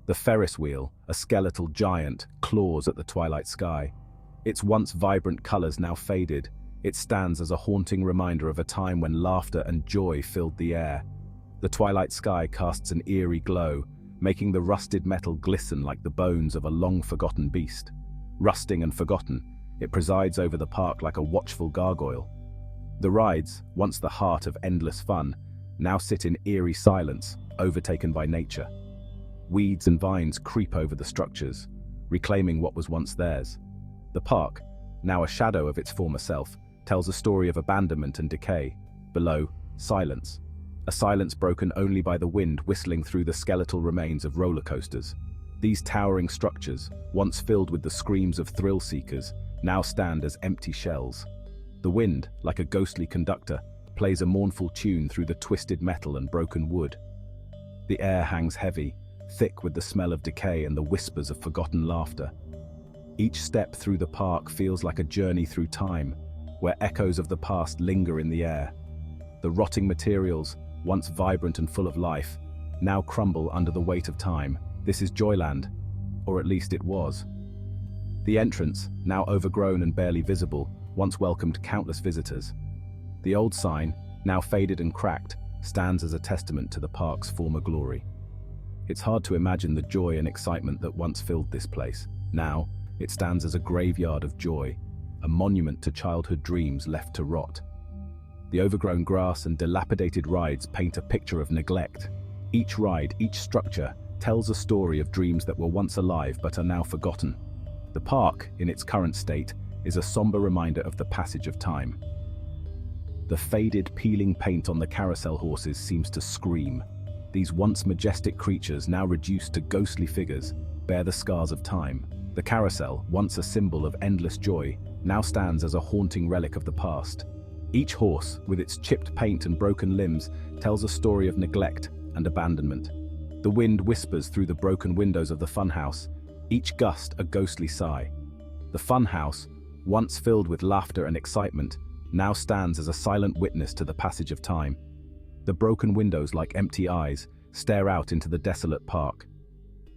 The Ferris wheel, a skeletal giant, claws at the twilight sky. Its once vibrant colors now faded. It stands as a haunting reminder of a time when laughter and joy filled the air. The twilight sky casts an eerie glow, making the rusted metal glisten like the bones of a long-forgotten beast. Rusting and forgotten, it presides over the park like a watchful gargoyle. The rides, once the heart of endless fun, now sit in eerie silence, overtaken by nature. Weeds and vines creep over the structures, reclaiming what was once theirs. The park, now a shadow of its former self, tells a story of abandonment and decay. Below, silence. A silence broken only by the wind whistling through the skeletal remains of roller coasters. These towering structures, once filled with the screams of thrill-seekers, now stand as empty shells. The wind, like a ghostly conductor, plays a mournful tune through the twisted metal and broken wood. The air hangs heavy, thick with the smell of decay and the whispers of forgotten laughter. Each step through the park feels like a journey through time, where echoes of the past linger in the air. The rotting materials, once vibrant and full of life, now crumble under the weight of time. This is Joyland, or at least it was. The entrance, now overgrown and barely visible, once welcomed countless visitors. The old sign, now faded and cracked, stands as a testament to the park's former glory. It's hard to imagine the joy and excitement that once filled this place. Now, it stands as a graveyard of joy, a monument to childhood dreams left to rot. The overgrown grass and dilapidated rides paint a picture of neglect. Each ride, each structure, tells a story of dreams that were once alive but are now forgotten. The park, in its current state, is a somber reminder of the passage of time. The faded, peeling paint on the carousel horses seems to scream. These once majestic creatures, now reduced to ghostly figures, bear the scars of time. The carousel, once a symbol of endless joy, now stands as a haunting relic of the past. Each horse, with its chipped paint and broken limbs, tells a story of neglect and abandonment. The wind whispers through the broken windows of the funhouse, each gust a ghostly sigh. The funhouse, once filled with laughter and excitement, now stands as a silent witness to the passage of time. The broken windows, like empty eyes, stare out into the desolate park.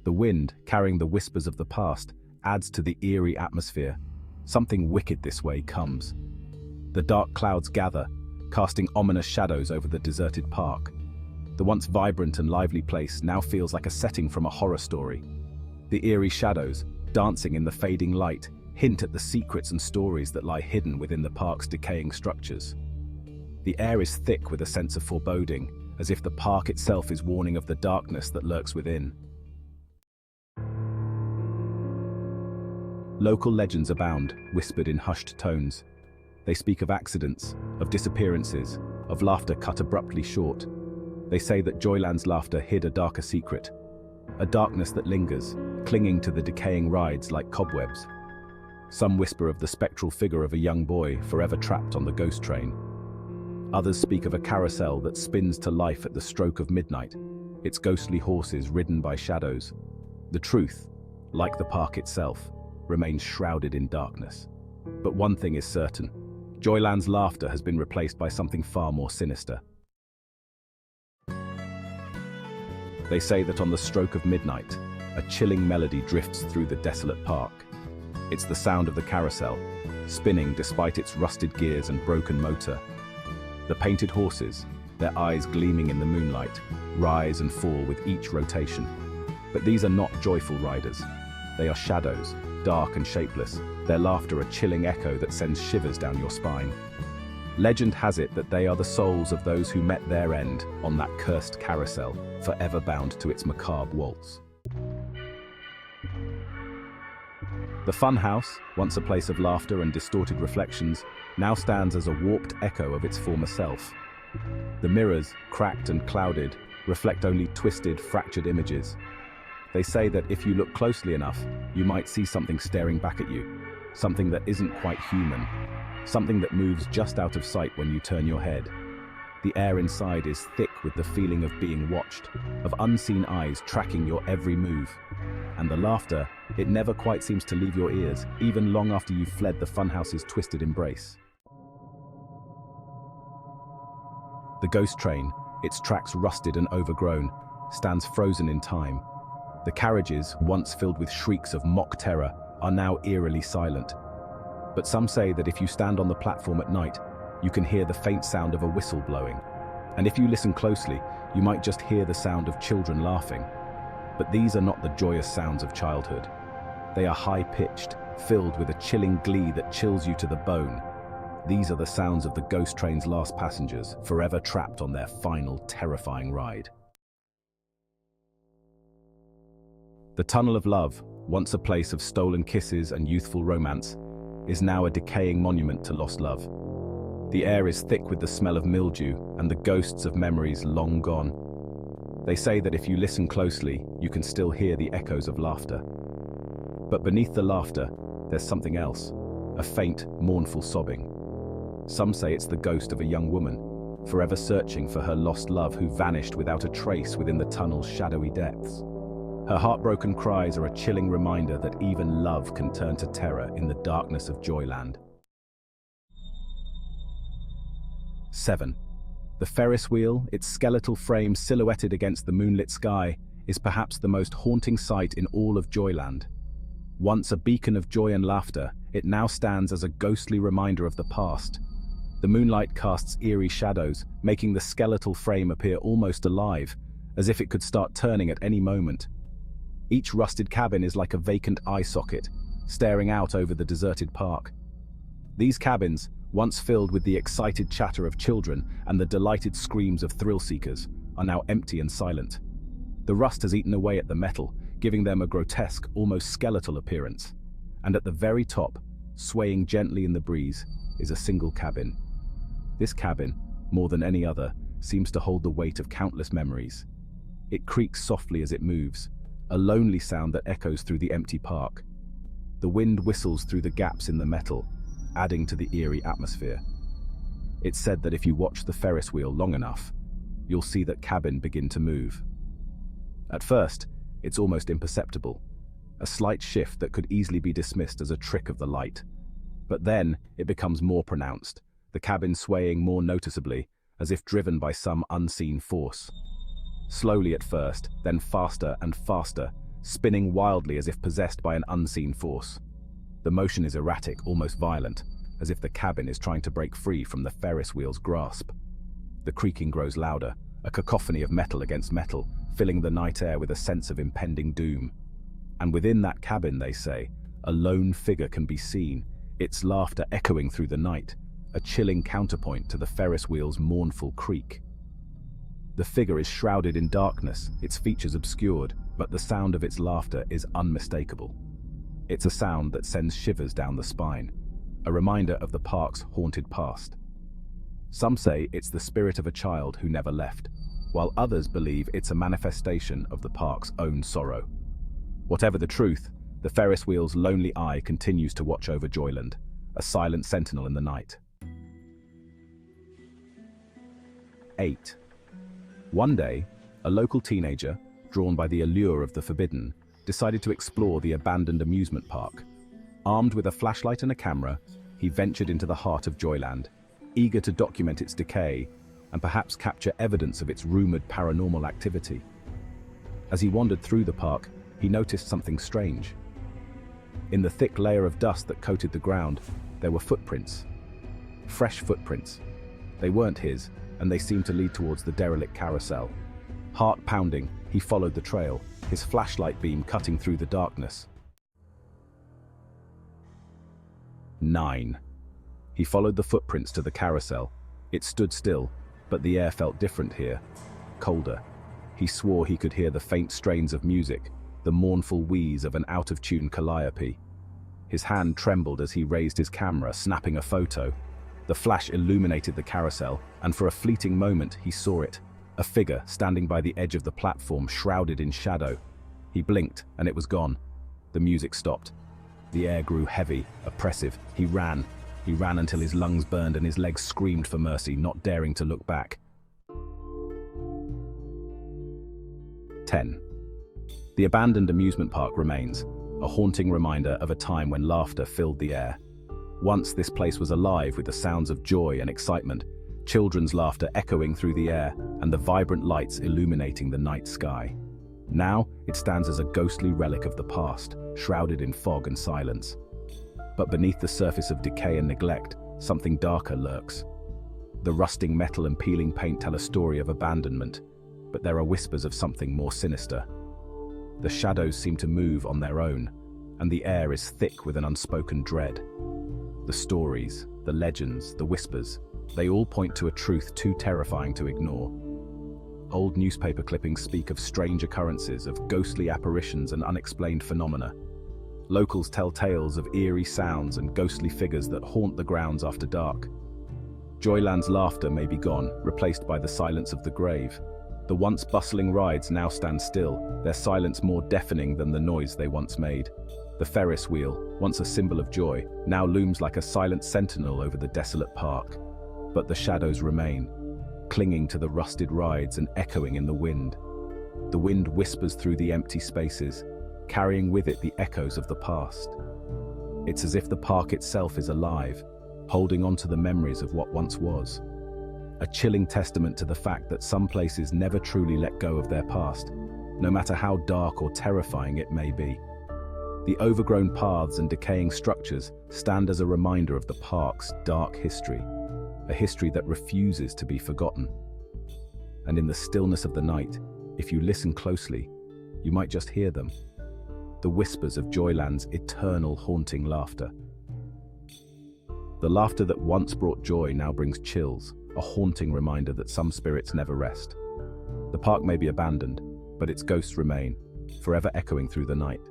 The wind, carrying the whispers of the past, adds to the eerie atmosphere. Something wicked this way comes. The dark clouds gather, casting ominous shadows over the deserted park. The once vibrant and lively place now feels like a setting from a horror story. The eerie shadows, dancing in the fading light, hint at the secrets and stories that lie hidden within the park's decaying structures. The air is thick with a sense of foreboding, as if the park itself is warning of the darkness that lurks within. Local legends abound, whispered in hushed tones. They speak of accidents, of disappearances, of laughter cut abruptly short. They say that Joyland's laughter hid a darker secret, a darkness that lingers, clinging to the decaying rides like cobwebs. Some whisper of the spectral figure of a young boy forever trapped on the ghost train. Others speak of a carousel that spins to life at the stroke of midnight, its ghostly horses ridden by shadows. The truth, like the park itself, remains shrouded in darkness. But one thing is certain: Joyland's laughter has been replaced by something far more sinister. They say that on the stroke of midnight, a chilling melody drifts through the desolate park. It's the sound of the carousel, spinning despite its rusted gears and broken motor. The painted horses, their eyes gleaming in the moonlight, rise and fall with each rotation. But these are not joyful riders. They are shadows, dark and shapeless, their laughter a chilling echo that sends shivers down your spine. Legend has it that they are the souls of those who met their end on that cursed carousel, forever bound to its macabre waltz. The funhouse, once a place of laughter and distorted reflections, now stands as a warped echo of its former self. The mirrors, cracked and clouded, reflect only twisted, fractured images. They say that if you look closely enough, you might see something staring back at you, something that isn't quite human, something that moves just out of sight when you turn your head. The air inside is thick with the feeling of being watched, of unseen eyes tracking your every move. And the laughter, it never quite seems to leave your ears, even long after you've fled the funhouse's twisted embrace. The ghost train, its tracks rusted and overgrown, stands frozen in time. The carriages, once filled with shrieks of mock terror, are now eerily silent. But some say that if you stand on the platform at night, you can hear the faint sound of a whistle blowing. And if you listen closely, you might just hear the sound of children laughing. But these are not the joyous sounds of childhood. They are high-pitched, filled with a chilling glee that chills you to the bone. These are the sounds of the ghost train's last passengers, forever trapped on their final, terrifying ride. The Tunnel of Love, once a place of stolen kisses and youthful romance, is now a decaying monument to lost love. The air is thick with the smell of mildew and the ghosts of memories long gone. They say that if you listen closely, you can still hear the echoes of laughter. But beneath the laughter, there's something else, a faint, mournful sobbing. Some say it's the ghost of a young woman, forever searching for her lost love who vanished without a trace within the tunnel's shadowy depths. Her heartbroken cries are a chilling reminder that even love can turn to terror in the darkness of Joyland. 7. The Ferris wheel, its skeletal frame silhouetted against the moonlit sky, is perhaps the most haunting sight in all of Joyland. Once a beacon of joy and laughter, it now stands as a ghostly reminder of the past. The moonlight casts eerie shadows, making the skeletal frame appear almost alive, as if it could start turning at any moment. Each rusted cabin is like a vacant eye socket, staring out over the deserted park. These cabins, once filled with the excited chatter of children and the delighted screams of thrill-seekers, are now empty and silent. The rust has eaten away at the metal, giving them a grotesque, almost skeletal appearance. And at the very top, swaying gently in the breeze, is a single cabin. This cabin, more than any other, seems to hold the weight of countless memories. It creaks softly as it moves, a lonely sound that echoes through the empty park. The wind whistles through the gaps in the metal, adding to the eerie atmosphere. It's said that if you watch the Ferris wheel long enough, you'll see that cabin begin to move. At first, it's almost imperceptible, a slight shift that could easily be dismissed as a trick of the light. But then it becomes more pronounced, the cabin swaying more noticeably, as if driven by some unseen force. Slowly at first, then faster and faster, spinning wildly as if possessed by an unseen force. The motion is erratic, almost violent, as if the cabin is trying to break free from the Ferris wheel's grasp. The creaking grows louder, a cacophony of metal against metal, filling the night air with a sense of impending doom. And within that cabin, they say, a lone figure can be seen, its laughter echoing through the night, a chilling counterpoint to the Ferris wheel's mournful creak. The figure is shrouded in darkness, its features obscured, but the sound of its laughter is unmistakable. It's a sound that sends shivers down the spine, a reminder of the park's haunted past. Some say it's the spirit of a child who never left, while others believe it's a manifestation of the park's own sorrow. Whatever the truth, the Ferris wheel's lonely eye continues to watch over Joyland, a silent sentinel in the night. 8. One day, a local teenager, drawn by the allure of the forbidden, decided to explore the abandoned amusement park. Armed with a flashlight and a camera, he ventured into the heart of Joyland, eager to document its decay and perhaps capture evidence of its rumored paranormal activity. As he wandered through the park, he noticed something strange. In the thick layer of dust that coated the ground, there were footprints. Fresh footprints. They weren't his, and they seemed to lead towards the derelict carousel. Heart pounding, he followed the trail, his flashlight beam cutting through the darkness. 9. He followed the footprints to the carousel. It stood still, but the air felt different here, colder. He swore he could hear the faint strains of music, the mournful wheeze of an out-of-tune calliope. His hand trembled as he raised his camera, snapping a photo. The flash illuminated the carousel, and for a fleeting moment he saw it, a figure standing by the edge of the platform, shrouded in shadow. He blinked, and it was gone. The music stopped. The air grew heavy, oppressive. He ran until his lungs burned and his legs screamed for mercy, not daring to look back. 10. The abandoned amusement park remains, a haunting reminder of a time when laughter filled the air. Once this place was alive with the sounds of joy and excitement, children's laughter echoing through the air and the vibrant lights illuminating the night sky. Now, it stands as a ghostly relic of the past, shrouded in fog and silence. But beneath the surface of decay and neglect, something darker lurks. The rusting metal and peeling paint tell a story of abandonment, but there are whispers of something more sinister. The shadows seem to move on their own, and the air is thick with an unspoken dread. The stories, the legends, the whispers, they all point to a truth too terrifying to ignore. Old newspaper clippings speak of strange occurrences, of ghostly apparitions and unexplained phenomena. Locals tell tales of eerie sounds and ghostly figures that haunt the grounds after dark. Joyland's laughter may be gone, replaced by the silence of the grave. The once bustling rides now stand still, their silence more deafening than the noise they once made. The Ferris wheel, once a symbol of joy, now looms like a silent sentinel over the desolate park. But the shadows remain, clinging to the rusted rides and echoing in the wind. The wind whispers through the empty spaces, carrying with it the echoes of the past. It's as if the park itself is alive, holding on to the memories of what once was. A chilling testament to the fact that some places never truly let go of their past, no matter how dark or terrifying it may be. The overgrown paths and decaying structures stand as a reminder of the park's dark history, a history that refuses to be forgotten. And in the stillness of the night, if you listen closely, you might just hear them. The whispers of Joyland's eternal haunting laughter. The laughter that once brought joy now brings chills, a haunting reminder that some spirits never rest. The park may be abandoned, but its ghosts remain, forever echoing through the night.